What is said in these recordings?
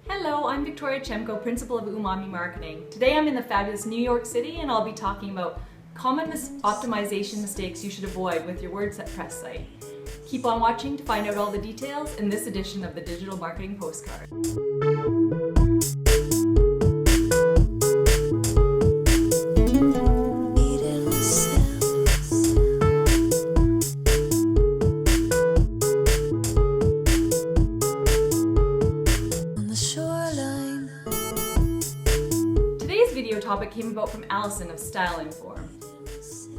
Hello, I'm Victoria Chemko, Principal of Umami Marketing. Today I'm in the fabulous New York City and I'll be talking about common optimization mistakes you should avoid with your WordPress site. Keep on watching to find out all the details in this edition of the Digital Marketing Postcard. Today's video topic came about from Allison of Style Inform.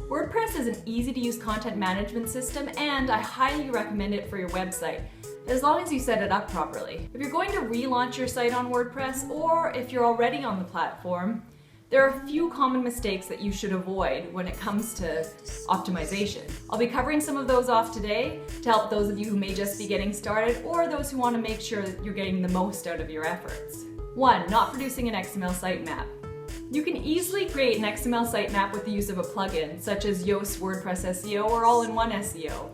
WordPress is an easy-to-use content management system and I highly recommend it for your website, as long as you set it up properly. If you're going to relaunch your site on WordPress or if you're already on the platform, there are a few common mistakes that you should avoid when it comes to optimization. I'll be covering some of those off today to help those of you who may just be getting started or those who want to make sure that you're getting the most out of your efforts. 1. Not producing an XML sitemap. You can easily create an XML sitemap with the use of a plugin, such as Yoast WordPress SEO or All-in-One SEO.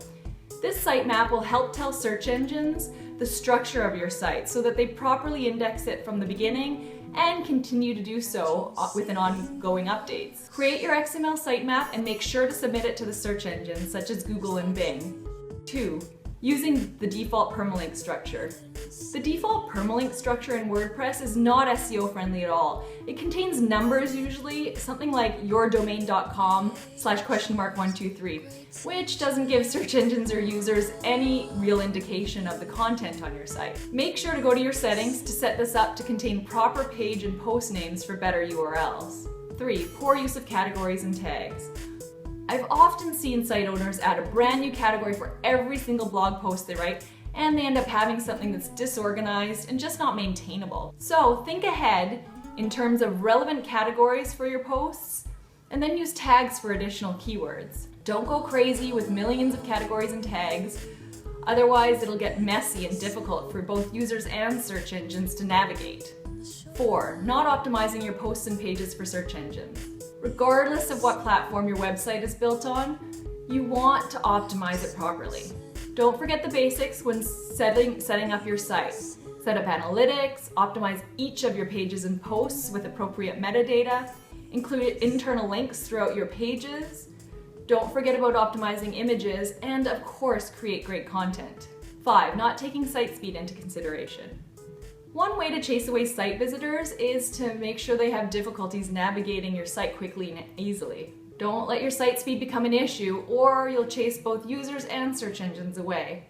This sitemap will help tell search engines the structure of your site so that they properly index it from the beginning and continue to do so with an ongoing updates. Create your XML sitemap and make sure to submit it to the search engines such as Google and Bing. 2. Using the default permalink structure. The default permalink structure in WordPress is not SEO friendly at all. It contains numbers usually, something like yourdomain.com/?123, which doesn't give search engines or users any real indication of the content on your site. Make sure to go to your settings to set this up to contain proper page and post names for better URLs. 3. Poor use of categories and tags. I've often seen site owners add a brand new category for every single blog post they write, and they end up having something that's disorganized and just not maintainable. So think ahead in terms of relevant categories for your posts, and then use tags for additional keywords. Don't go crazy with millions of categories and tags, otherwise it'll get messy and difficult for both users and search engines to navigate. 4. Not optimizing your posts and pages for search engines. Regardless of what platform your website is built on, you want to optimize it properly. Don't forget the basics when setting up your site. Set up analytics, optimize each of your pages and posts with appropriate metadata, include internal links throughout your pages. Don't forget about optimizing images, and of course, create great content. 5. Not taking site speed into consideration. One way to chase away site visitors is to make sure they have difficulties navigating your site quickly and easily. Don't let your site speed become an issue or you'll chase both users and search engines away.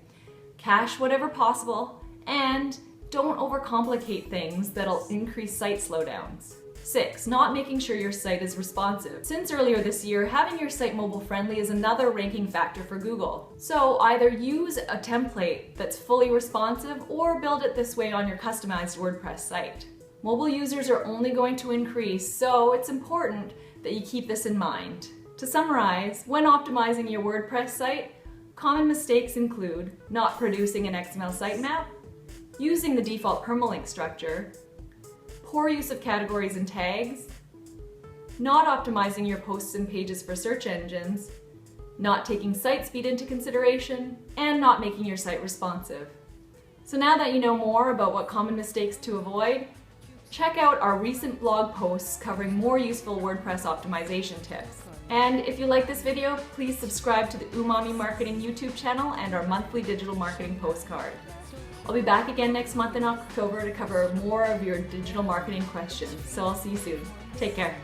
Cache whatever possible and don't overcomplicate things that'll increase site slowdowns. 6. Not making sure your site is responsive. Since earlier this year, having your site mobile friendly is another ranking factor for Google. So either use a template that's fully responsive or build it this way on your customized WordPress site. Mobile users are only going to increase, so it's important that you keep this in mind. To summarize, when optimizing your WordPress site, common mistakes include not producing an XML sitemap, using the default permalink structure, poor use of categories and tags, not optimizing your posts and pages for search engines, not taking site speed into consideration, and not making your site responsive. So now that you know more about what common mistakes to avoid, check out our recent blog posts covering more useful WordPress optimization tips. And if you like this video, please subscribe to the Umami Marketing YouTube channel and our monthly digital marketing postcard. I'll be back again next month in October to cover more of your digital marketing questions. So I'll see you soon. Take care.